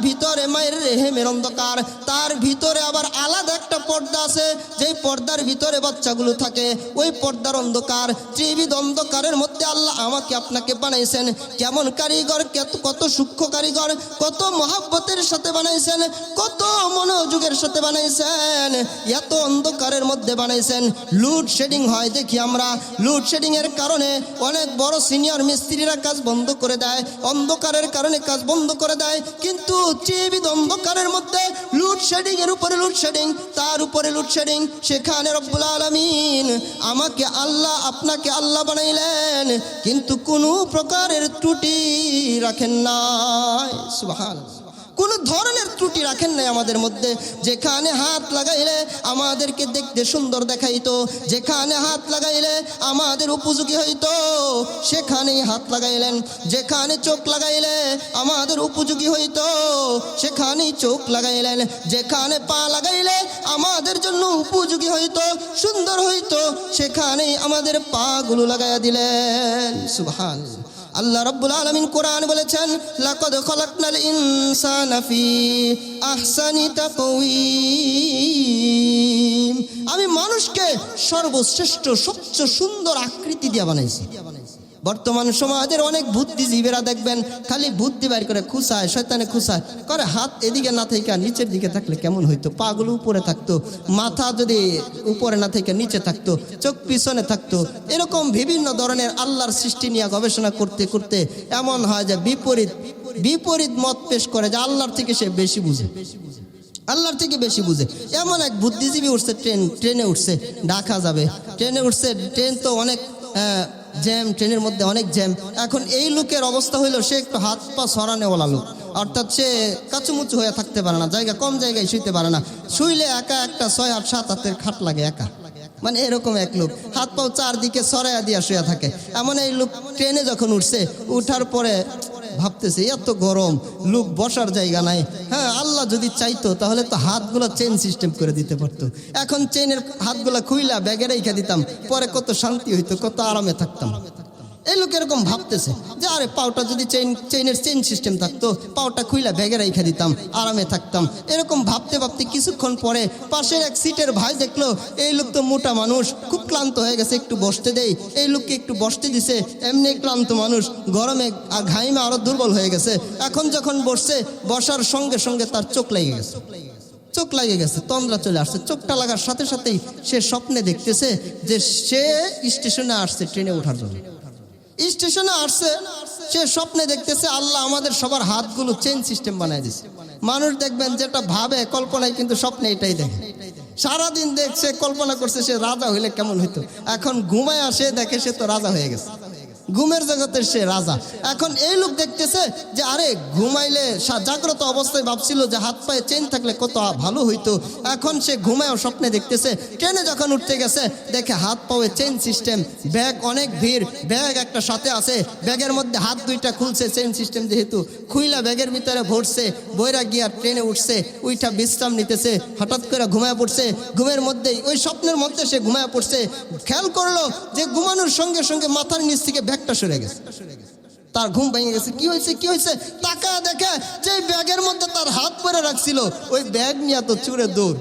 ভিতরে মায়ের রেহেমের অন্ধকার, তার ভিতরে আবার আলাদা একটা পর্দা আছে, যেই পর্দার ভিতরে বাচ্চাগুলো থাকে, ওই পর্দার অন্ধকার। ত্রিবিধ অন্ধকারের মধ্যে আল্লাহ আমাকে আপনাকে বানাইছেন। কেমন কারিগর, কত সূক্ষ্ম কারিগর, কত মহাব্বতের সাথে বানাইছেন, কত মনোযোগের সাথে বানাইছেন। এত অন্ধকারের মধ্যে বানাইছেন। লোডশেডিং হয় দেখি আমরা, লোডশেডিং এর কারণে অনেক বড় সিনিয়র মিস্ত্রিরা কাজ বন্ধ করে দেয়, অন্ধকারের কারণে কাজ বন্ধ করে দেয়। কিন্তু ত্রিবিধ অন্ধকারের মধ্যে লোডশেডিং এর উপরে লোডশেডিং, তার উপরে লোডশেডিং, সেখানে রব্বুল আলামিন আমাকে আল্লাহ, আপনাকে আল্লাহ বানাইলেন, কিন্তু কোনো প্রকারের ত্রুটি রাখেন নাই। সুবহানাল্লাহ, কোনো ধরনের ত্রুটি রাখেন নাই আমাদের মধ্যে। যেখানে হাত লাগাইলে আমাদেরকে দেখতে সুন্দর দেখাইতো, যেখানে হাত লাগাইলে আমাদের উপযোগী হইতো, সেখানেই হাত লাগাইলেন। যেখানে চোখ লাগাইলে আমাদের উপযোগী হইতো, সেখানেই চোখ লাগাইলেন। যেখানে পা লাগাইলে আমাদের জন্য উপযোগী হইতো, সুন্দর হইতো, সেখানেই আমাদের পাগুলো লাগাইয়া দিলেন। সুবহানাল্লাহ। আল্লাহ রাব্বুল আলামিন কোরআন বলেছেন, লাকাদ খালাকনাল ইনসানা ফি আহসানি তাকওয়িম। আমি মানুষকে সর্বশ্রেষ্ঠ সবচেয়ে সুন্দর আকৃতি দিয়ে বানাইছি। বর্তমান সমাজের অনেক বুদ্ধিজীবীরা দেখবেন খালি বুদ্ধি বাইর করে খুঁচায়, শয়তানে খুঁচায় করে। হাত এদিকে না থেকে নিচের দিকে থাকলে কেমন হইতো, পাগুলো উপরে থাকতো, মাথা যদি উপরে না থেকে নিচে থাকতো, চোখ পিছনে থাকতো। এরকম বিভিন্ন ধরনের আল্লাহর সৃষ্টি নিয়ে গবেষণা করতে করতে এমন হয় যে বিপরীত মত পেশ করে যে আল্লাহর থেকে সে বেশি বুঝে, আল্লাহর থেকে বেশি বুঝে। এমন এক বুদ্ধিজীবী উঠছে, ট্রেনে উঠছে, ঢাকা যাবে, ট্রেনে উঠছে। ট্রেন তো অনেক জ্যাম, ট্রেনের মধ্যে অনেক জ্যাম। এখন এই লোকের অবস্থা হইলো, সে একটু হাত পা সরানেওয়ালা লোক, অর্থাৎ সে কাচুমুচু হয়ে থাকতে পারে না, কম জায়গায় শুইতে পারে না। শুইলে একা একটা 6 8 7 হাতের খাট লাগে একা, মানে এরকম এক লোক হাত পাও চারদিকে সরাইয়া দিয়া শুয়ে থাকে। এমন এই লোক ট্রেনে যখন উঠছে, উঠার পরে ভাবতেছে এত গরম, লোক বসার জায়গা নাই। হ্যাঁ, আল্লাহ যদি চাইতো তাহলে তো হাতগুলো চেন সিস্টেম করে দিতে পারতো। এখন চেনের হাতগুলা খুইলা ব্যাগে রেখে দিতাম, পরে কত শান্তি হইতো, কত আরামে থাকতাম। এই লোক এরকম ভাবতেছে যে আরে পাওটা যদি চেইনের চেইন সিস্টেম থাকতো, পাওটা খুইলা ব্যাগে রেখে দিতাম, আরামে থাকতাম। এরকম ভাবতে ভাবতে কিছুক্ষণ পরে পাশের এক সিটের ভাই দেখলো এই লোক তো মোটা মানুষ, খুব ক্লান্ত হয়ে গেছে, একটু বসতে দেই। এই লোককে একটু বসতে দিছে, এমনি ক্লান্ত মানুষ, গরমে আর ঘাইমে আরো দুর্বল হয়ে গেছে। এখন যখন বসছে, বসার সঙ্গে সঙ্গে তার চোখ লেগে গেছে, তন্দ্রা চলে আসছে। চোখটা লাগার সাথে সাথেই সে স্বপ্নে দেখতেছে যে সে স্টেশনে আসছে ট্রেনে ওঠার জন্য। স্টেশনে আসছে, সে স্বপ্নে দেখতেছে আল্লাহ আমাদের সবার হাতগুলো চেন সিস্টেম বানায় দিছে। মানুষ দেখবেন যেটা ভাবে কল্পনায়, কিন্তু স্বপ্নে এটাই দেখে। সারাদিন দেখছে, কল্পনা করছে সে রাজা হইলে কেমন হইতো। এখন ঘুমায় আসে দেখে সে তো রাজা হয়ে গেছে, ঘুমের জগতের সে রাজা। এখন এই লোক দেখতেছে যে আরে ঘুমাইলে, জাগ্রত অবস্থায় ভাবছিল যে হাত পায়ে চেন থাকলে কত ভালো হইতো। এখন সে ঘুমায়ও স্বপ্নে দেখতেছে ট্রেনে যখন উঠতে গেছে, দেখে হাত পায়ে চেন সিস্টেম, ব্যাগ অনেক ভিড়, ব্যাগ একটা সাথে আছে, ব্যাগের মধ্যে হাত দুইটা খুলছে, চেন সিস্টেম যেহেতু খুইলা ব্যাগের ভিতরে ভরছে, বইরা গিয়া ট্রেনে উঠছে, ওইটা বিশ্রাম নিতেছে। হঠাৎ করে ঘুমায় পড়ছে, ঘুমের মধ্যেই ওই স্বপ্নের মধ্যে সে ঘুমায় পড়ছে। খেয়াল করলো যে ঘুমানোর সঙ্গে সঙ্গে মাথার নিচ থেকে ব্যাগটা সরে গেছে, তার ঘুম ভেঙে গেছে। কি হয়েছে টাকা দেখে যে ব্যাগের মধ্যে তার হাত পরে রাখছিল, ওই ব্যাগ নিয়ে তো চুরে দৌড়,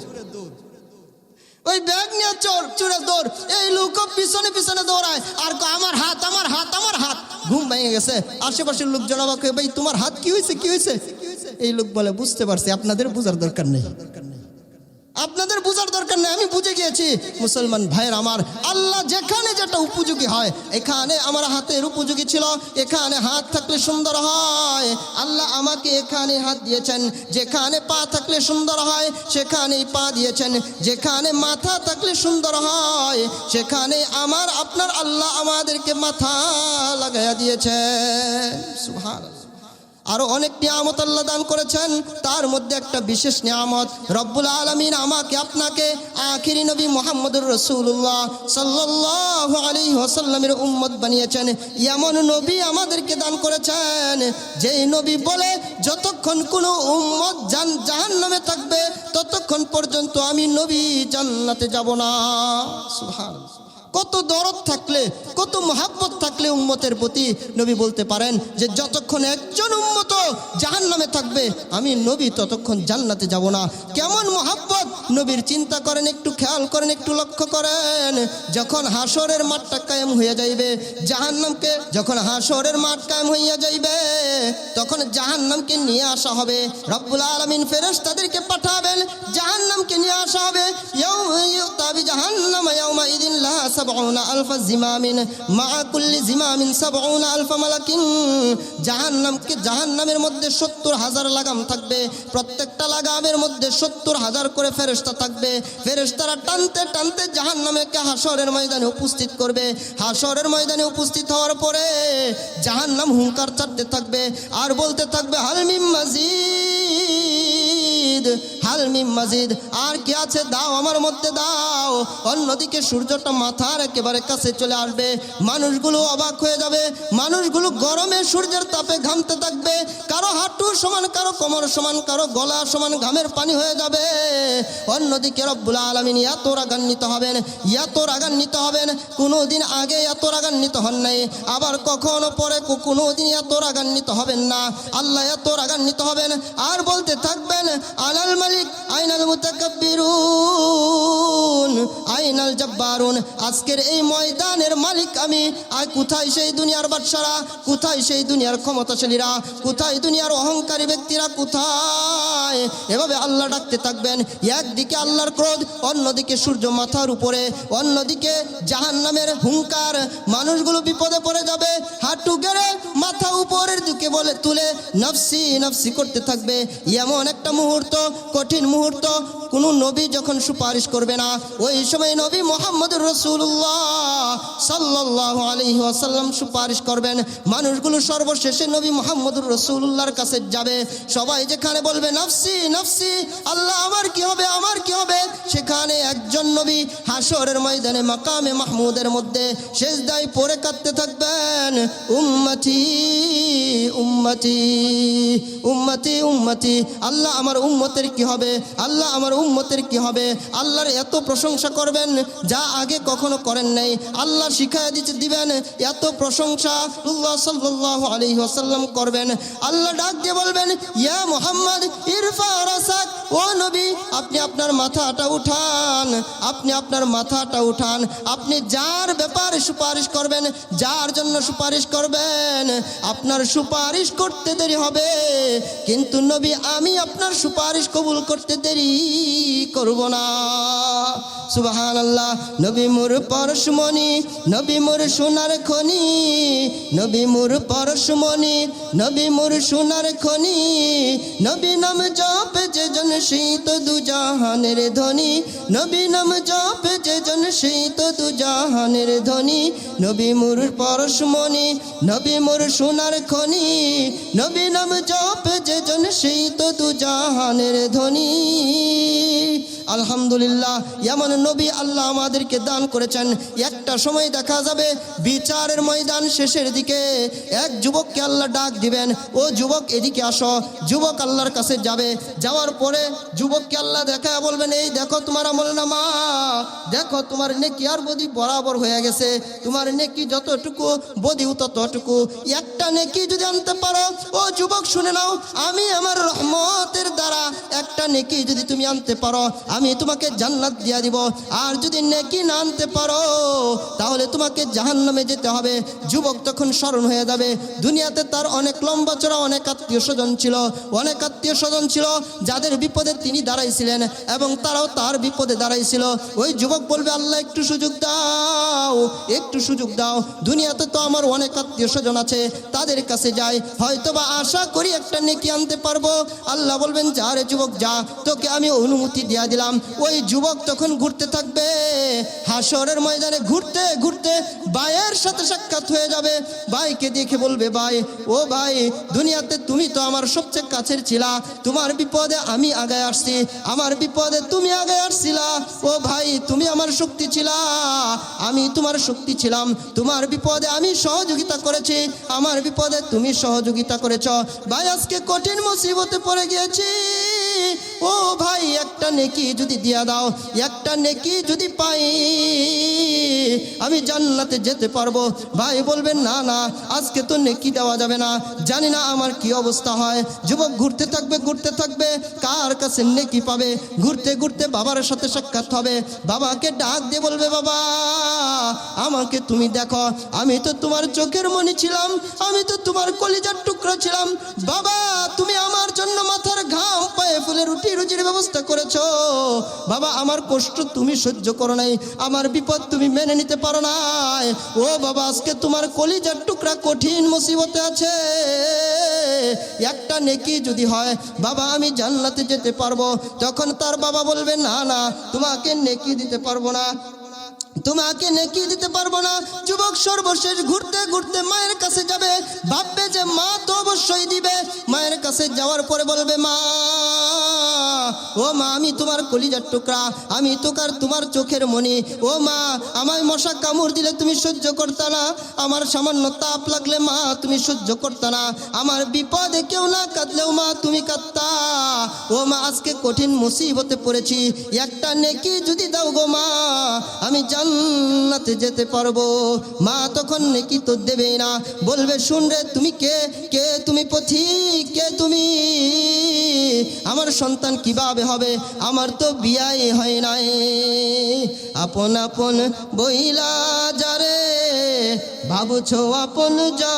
ওই ব্যাগ নিয়ে চুরে দৌড়। এই লোক পিছনে পিছনে দৌড়ায় আর আমার হাত, আমার হাত, আমার হাত। ঘুম ভেঙে গেছে। আশেপাশের লোক জনাবাকে, ভাই তোমার হাত কি হয়েছে? এই লোক বলে বুঝতে পারছি, আপনাদের বোঝার দরকার নেই, আমি বুঝে গিয়েছি। মুসলমান ভাইয়ের আমার, আল্লাহ যেখানে যেটা উপযোগী হয়, এখানে আমার হাতের উপযোগী ছিল, এখানে হাত থাকলে সুন্দর হয়। আল্লাহ আমাকে এখানে হাত দিয়েছেন। যেখানে পা থাকলে সুন্দর হয়, সেখানেই পা দিয়েছেন। যেখানে মাথা থাকলে সুন্দর হয়, সেখানে আপনার আল্লাহ আমাদেরকে মাথা লাগাইয়া দিয়েছেন। সুবহানাল্লাহ। আরো অনেক নিয়ামত আল্লাহ দান করেছেন, তার মধ্যে একটা বিশেষ নিয়ামত রব্বুল আলামিন আমাকে আপনাকে আখিরি নবী মুহাম্মদুর রাসূলুল্লাহ সাল্লাল্লাহু আলাইহি ওয়াসাল্লামের উম্মত বানিয়েছেন। এমন নবী আমাদেরকে দান করেছেন যেই নবী বলে যতক্ষণ কোনো উম্মত জাহান্নামে থাকবে ততক্ষণ পর্যন্ত আমি নবী জান্নাতে যাব না। সুবহানাল্লাহ। কত দরদ থাকলে, কত মহাব্বত থাকলে উম্মতের প্রতি নবী বলতে পারেন যে যতক্ষণ একজন উম্মত জাহান্নামে থাকবে আমি নবী ততক্ষণ জান্নাতে যাব না। কেমন মহাব্বত নবীর চিন্তা করেন, একটু খেয়াল করেন, একটু লক্ষ্য করেন। যখন হাসরের মাঠটা কায়েম হয়ে যাইবে, জাহান্নামকে যখন হাসরের মাঠ কায়েম হইয়া যাইবে তখন জাহান্নামকে নিয়ে আসা হবে। রব্বুল আলামিন ফেরেশতাদেরকে পাঠাবেন, জাহান্নামকে নিয়ে আসা হবে। ইউতাবি জাহান্নাম ইয়াউমা ইদিন লা ৭০,০০০ জিমামিন মা কুল্লি জিমামিন ৭০,০০০ মালাকিন। জাহান্নামের মধ্যে ৭০,০০০ লাগাম থাকবে, প্রত্যেকটা লাগামের মধ্যে ৭০,০০০ করে ফেরেশতা থাকবে। ফেরেশতারা টানতে টানতে জাহান্নামকে হাসরের ময়দানে উপস্থিত করবে। হাসরের ময়দানে উপস্থিত হওয়ার পরে জাহান্নাম হুঙ্কার চাটতে থাকবে আর বলতে থাকবে হাল মিন মাজিদ, হাল মিন মাজিদ, আর কি আছে দাও আমার মধ্যে দাও। অন্যদিকে সূর্যটা মাথার একেবারে কাছে চলে আসবে, মানুষগুলো অবাক হয়ে যাবে, মানুষগুলো গরমে সূর্যের তাপে ঘামতে থাকবে। কারো হাঁটু সমান, কারো কোমর সমান, কারো গলা সমান ঘামের পানি হয়ে যাবে। অন্যদিকে রব্বুল আলামিন এত রাগান্বিত হবেন, এত রাগান্বিত হবেন, কোনোদিন আগে এত রাগান্বিত হন নাই, আবার কখনো পরে কোনোদিন এত রাগান্বিত হবেন না। আল্লাহ এত রাগান্বিত হবেন আর বলতে থাকবেন আনাল মালিক আইনাল মুতাকাব্বিরুন আইনাল জাব্বারুন। আজকের এই ময়দানের মালিক আমি, আর কোথায় সেই দুনিয়ার বাদশারা, কোথায় সেই দুনিয়ার ক্ষমতাশালীরা, কোথায় দুনিয়ার অহংকারী ব্যক্তিরা, কোথায়? এভাবে আল্লাহ ডাকতে থাকবেন। একদিকে আল্লাহর ক্রোধ, অন্যদিকে সূর্য মাথার উপরে, অন্যদিকে জাহান্নামের হুঙ্কার। মানুষগুলো বিপদে পড়ে যাবে, হাঁটু গেড়ে মাথা উপরের দিকে বলে তুলে নফসি নফসি করতে থাকবে। এমন একটা মুহূর্ত, কঠিন মুহূর্ত, কোনো নবী যখন সুপারিশ করবে না, ওই সময় নবী মুহাম্মদুর রাসূলুল্লাহ সাল্লাল্লাহু আলাইহি ওয়াসাল্লাম সুপারিশ করবেন। মানুষগুলো সর্বশেষে নবী মুহাম্মদুর রাসূলুল্লাহর কাছে যাবে। সবাই যেখানে বলবে নফসি নফসি, আল্লাহ আমার কি হবে, আমার কি হবে, সেখানে একজন নবী হাসরের ময়দানে মাকামে মাহমুদের মধ্যে সেজদায় পড়ে কাঁদতে থাকবেন, উম্মতি উম্মতি উম্মতি উম্মতি। আল্লাহ আমার উম্মতের কি হবে, আল্লাহ আমার উম্মতের কি হবে। আল্লাহর এত প্রশংসা করবেন যা আগে কখনো করেন নাই, আল্লাহ শিখায় দিবেন, এত প্রশংসা আল্লাহ সাল্লাল্লাহু আলাইহি ওয়াসাল্লাম করবেন। আল্লাহ ডাক দিয়ে বলবেন ইয়া মুহাম্মদ ইরফা রাসাক, ও নবী আপনি আপনার মাথাটা উঠান, আপনি আপনার মাথাটা উঠান। আপনি যার ব্যাপারে সুপারিশ করবেন, যার জন্য সুপারিশ করবেন, আপনার সুপারিশ করতে দেরি হবে, কিন্তু নবী আমি আপনার সুপারিশ কবুল করতে দেরি করব না। সুবহানাল্লাহ। নবী মোর পরশমণি, নবী মোর সোনার খনি, নবী মোর পরশমণি, নবী মোর সোনার খনি। নবী নাম জপে যে জন সেই তো দুজাহানের ধনী, নবী নাম জপে যে জন সেই তো দুজাহানের ধনী। নবী মোর পরশমণি, নবী মোর সোনার খনি, নবী নাম জপে যে জন সেই তো দুজাহানের ধনী। আলহামদুলিল্লাহ, এমন নবী আল্লাহ আমাদেরকে দান করেছেন। একটা সময় দেখা যাবে বিচারের ময়দান শেষের দিকে এক যুবককে আল্লাহ ডাক দিবেন, ও যুবক এদিকে আসো। যুবক আল্লাহর কাছে যাবে, যাওয়ার পরে যুবককে আল্লাহ দেখা বলবেন এই দেখো তোমার আমলনামা, দেখো তোমার নেকি আর বদি বরাবর হয়ে গেছে, তোমার নেকি যতটুকু বদিও ততটুকু। একটা নেকি যদি আনতে পারো, ও যুবক শুনে নাও, আমি আমার রহমতের দ্বারা একটা নেকি যদি তুমি আনতে পারো আমি তোমাকে জান্নাত দিয়া দিব। আর যদি নেকি না আনতে পারো তাহলে তোমাকে জাহান্নামে যেতে হবে। যুবক তখন স্মরণ হয়ে যাবে দুনিয়াতে তার অনেক লম্বা চড়া অনেক আত্মীয় স্বজন ছিল, অনেক আত্মীয় স্বজন ছিল যাদের বিপদে তিনি দাঁড়াইছিলেন এবং তারাও তার বিপদে দাঁড়াইছিল। ওই যুবক বলবে আল্লাহ একটু সুযোগ দাও, একটু সুযোগ দাও, দুনিয়াতে তো আমার অনেক আত্মীয় স্বজন আছে, তাদের কাছে যাই, হয়তোবা আশা করি একটা নেকি আনতে পারবো। আল্লাহ বলবেন যা রে যুবক যা, তোকে আমি অনুমতি দিয়া দিলাম, দিলাম। ওই যুবক তখন ঘুরতে থাকবে, হাসরের ময়দানে ঘুরতে ঘুরতে ভাইয়ের সাথে সাক্ষাৎ হয়ে যাবে। ভাইকে দেখে বলবে, ভাই, ও ভাই, দুনিয়াতে তুমি তো আমার সবচেয়ে কাছের ছিলা, তোমার বিপদে আমি আগে আসছি, আমার বিপদে তুমি আগে আসছিলা। ও ভাই, তুমি আমার শক্তি ছিলা, আমি তোমার শক্তি ছিলাম, তোমার বিপদে আমি সহযোগিতা করেছি, আমার বিপদে তুমি সহযোগিতা করেছ। ভাই, আজকে কঠিন মুসিবতে পড়ে গিয়েছি, ও ভাই, একটা নেকি যদি দিয়া দাও, একটা নেকি যদি পাই, আমি জান্নাতে যেতে পারবো। ভাই বলবেন, না না, আজকে তো নেকি দেওয়া যাবে না, জানি না আমার কি অবস্থা হয়। যুবক ঘুরতে থাকবে, ঘুরতে থাকবে, কার কাছে নেকি পাবে? ঘুরতে ঘুরতে বাবার সাথে সাক্ষাৎ হবে। বাবাকে ডাক দিয়ে বলবে, বাবা, আমাকে তুমি দেখো, আমি তো তোমার চোখের মণি ছিলাম, আমি তো তোমার কলিজার টুকরো ছিলাম। বাবা, তুমি আমার জন্য মাথার ঘাম পায়ে ফুলে রুটি রুজির ব্যবস্থা করেছো। বাবা, আমার কষ্ট তুমি সহ্য করো নাই, আমার বিপদ তুমি মেনে নিতে পারো নাই। ও বাবা, আজকে তোমার কলিজার টুকরা কঠিন মুসিবতে আছে, একটা নেকি যদি হয়, বাবা, আমি জান্নাতে যেতে পারবো। তখন তার বাবা বলবে, না না, তোমাকে নেকি দিতে পারবো না, তোমাকে নেকি দিতে পারবো না। যুবক সর্বশেষ ঘুরতে ঘুরতে মায়ের কাছে যাবে, ভাববে যে মা তো অবশ্যই দিবে। মায়ের কাছে যাওয়ার পরে বলবে, মা, ও মা, আমি তোমার কলিজার টুকরা, আমি তোমার চোখের মণি। ও মা, আমায় মশা কামড় দিলে তুমি সহ্য করতে না, আমার সামান্য তাপ লাগলে মা তুমি সহ্য করতে না, আমার বিপদে কেউ না কাঁদলেও মা তুমি কাঁদতা। ও মা, আজকে কঠিন মুসিবতে পড়েছি, একটা নেকি যদি দাও গো মা, আমি জান্নাতে যেতে পারবো। মা তখন নেকি তো দেবেই না, বলবে, শুন রে, তুমি কে? কে তুমি? পথিক? কে তুমি? আমার সন্তান কিভাবে হবে? আমার তো বিয়াই হয় নাই। আপন আপন বইলা যারে ভাবছো আপন জন,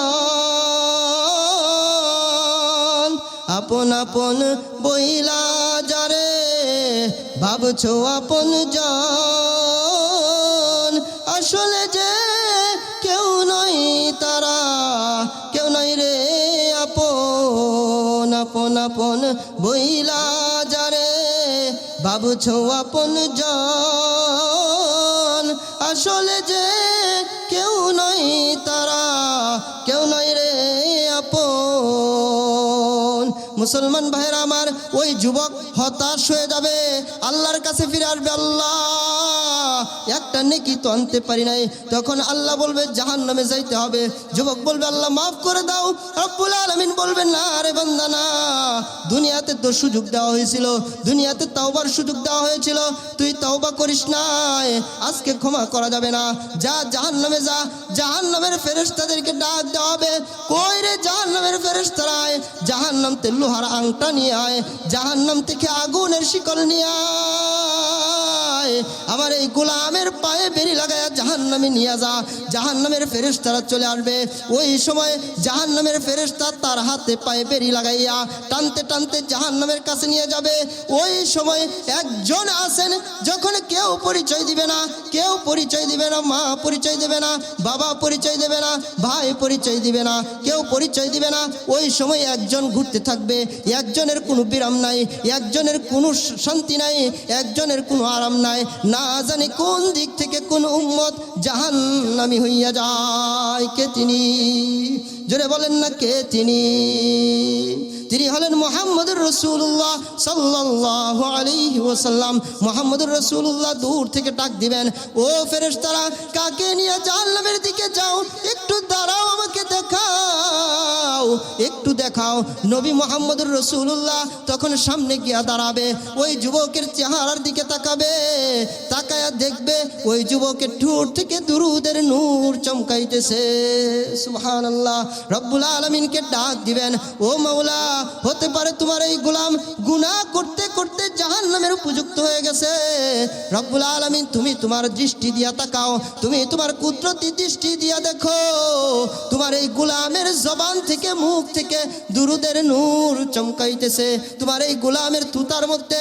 আপন আপন বইলা যারে ভাবছো আপন জন, আসলে যে কেউ নয় তারা, কেউ নয় রে আপন। আপন আপন বইলা যারে ভাবছো আপন জন, আসলে যে কেউ নয় তারা, কেউ নয় রে আপন। মুসলমান ভাইরা আমার, ওই যুবক হতাশ হয়ে যাবে, আল্লাহর কাছে ফিরে আসবে, আল্লাহ, একটা নেকি তো আনতে পারি নাই। তখন আল্লাহ বলবে, জাহান্নামে যাইতে হবে। যুবক বলবে, আল্লাহ মাফ করে দাও। রব্বুল আলামিন বলবেন, না রে বান্দা, না, দুনিয়াতে তো সুযোগ দেওয়া হয়েছিল, দুনিয়াতে তাওবার সুযোগ দেওয়া হয়েছিল, তুই তাওবা করিস নাই, আজকে ক্ষমা করা যাবে না, যা জাহান্নামে যা। জাহান্নামের ফেরেশতাদেরকে ডাক দেওয়া হবে, কই রে জাহান্নামের ফেরেশতারা? জাহান্নাম থেকে লোহার আংটা নিয়ে আয়, জাহান্নাম থেকে আগুনের শিকল নিয়ে আয়, আমার এই গোলামের পায়ে বেরি লাগায়া জাহান্নামে নিয়ে যা। জাহান্নামের ফেরেশতারা চলে আসবে। ওই সময় জাহান্নামের ফেরেশতা তার হাতে পায়ে বেরি লাগাইয়া টানতে টানতে জাহান্নামের কাছে নিয়ে যাবে। ওই সময় একজন আছেন, যখন কেউ পরিচয় দিবে না, কেউ পরিচয় দিবে না, মা পরিচয় দেবে না, বাবা পরিচয় দেবে না, ভাই পরিচয় দিবে না, কেউ পরিচয় দিবে না। ওই সময় একজন ঘুরতে থাকবে, একজনের কোনো বিরাম নাই, একজনের কোনো শান্তি নাই, একজনের কোনো আরাম নাই, না জানি কোন দিক থেকে কোন উম্মত জাহান্নামী হইয়া যায়। কে তিনি? জোরে বলেন না, কে তিনি? তিনি হলেন মুহাম্মদুর রাসূলুল্লাহ সাল্লাল্লাহু আলাইহি ওয়াসাল্লাম। মুহাম্মদুর রাসূলুল্লাহ দূর থেকে ডাক দিবেন, ও ফেরেশতারা, কাকে নিয়ে জাহান্নামের দিকে যাও? একটু দাঁড়াও, আমাকে দেখাও, একটু দেখাও। নবী মুহাম্মদুর রাসূলুল্লাহ তখন সামনে গিয়া দাঁড়াবে, ওই যুবকের চেহারার দিকে তাকাবে, তাকায়া দেখবে ওই যুবকের ঠোঁট থেকে দুরূদের নূর চমকাইতেছে। সুবহানাল্লাহ। রব্বুল আলামিনকে ডাক দিবেন, ও মাওলা, হতে পারে তোমার এই গোলাম গুনাহ করতে করতে জাহান্নামের উপযুক্ত হয়ে গেছে। রব্বুল আলামিন, তুমি তোমার দৃষ্টি দিয়া তাকাও, তুমি তোমার কুদরতি দৃষ্টি দিয়া দেখো, তোমার এই গোলামের জবান থেকে মুখ থেকে দুরুদের নূর চমকাইতেছে, তোমার এই গোলামের তুতার মধ্যে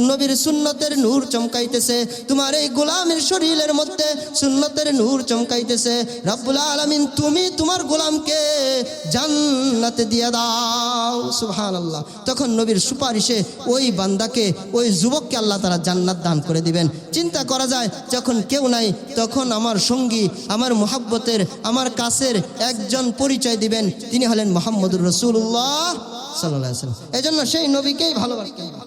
নবীর সুন্নতের নূর চমকাইতেছে, তোমার এই গোলামের শরীরের মধ্যে সুন্নতের নূর চমকাইতেছে। রব্বুল আলামিন তুমি তোমার গোলামকে জান্নাতে দিয়ে দাও, সুবহানাল্লাহ। তখন নবীর সুপারিশে ওই বান্দাকে, ওই যুবককে আল্লাহ তাআলা জান্নাত দান করে দিবেন। চিন্তা করা যায়, যখন কেউ নাই তখন আমার সঙ্গী, আমার মুহাব্বতের, আমার কাছের একজন পরিচয় দিবেন, তিনি হলেন মুহাম্মদুর রাসূলুল্লাহ সাল্লাল্লাহু আলাইহি ওয়াসাল্লাম। এজন্য সেই নবীকেই ভালোবাসতে হবে,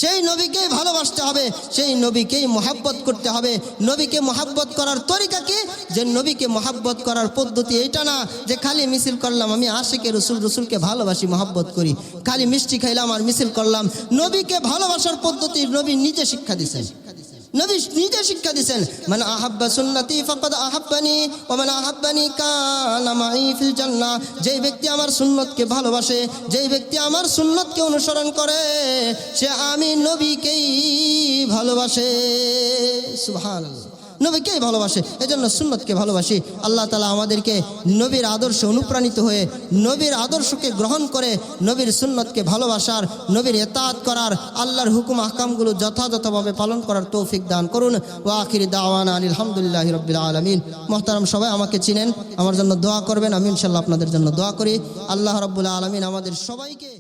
সেই নবীকেই ভালোবাসতে হবে, সেই নবীকেই মহাব্বত করতে হবে। নবীকে মহাব্বত করার তরিকা কি? যে নবীকে মহাব্বত করার পদ্ধতি এইটা না যে খালি মিছিল করলাম আমি আশিকে রসুল, রসুলকে ভালোবাসি মহাব্বত করি, খালি মিষ্টি খাইলাম আর মিছিল করলাম। নবীকে ভালোবাসার পদ্ধতি নবী নিজে শিক্ষা দিয়েছেন, নবী নিজে শিক্ষা দিয়েছেন। মান আহাব্বা সুন্নতি ফাকাদ আহাব্বানি ওয়া মান আহাব্বানি কানা মাই ফিল জান্নাহ। যেই ব্যক্তি আমার সুন্নতকে ভালোবাসে, যেই ব্যক্তি আমার সুন্নতকে অনুসরণ করে, সে আমি নবীকেই ভালোবাসে, সুবহানাল্লাহ, নবীকেই ভালোবাসে। এজন্য সুন্নতকে ভালোবাসি। আল্লাহ তাআলা আমাদেরকে নবীর আদর্শে অনুপ্রাণিত হয়ে নবীর আদর্শকে গ্রহণ করে নবীর সুন্নতকে ভালোবাসার, নবীর ইতাআত করার, আল্লাহর হুকুম আহকামগুলো যথাযথভাবে পালন করার তৌফিক দান করুন। ওয়া আখির দাওয়ানা আলহামদুলিল্লাহি রাব্বিল আলামিন। মুহতারাম সবাই আমাকে চিনেন, আমার জন্য দোয়া করবেন। আমি ইনশাআল্লাহ আপনাদের জন্য দোয়া করি। আল্লাহ রাব্বুল আলামিন আমাদের সবাইকে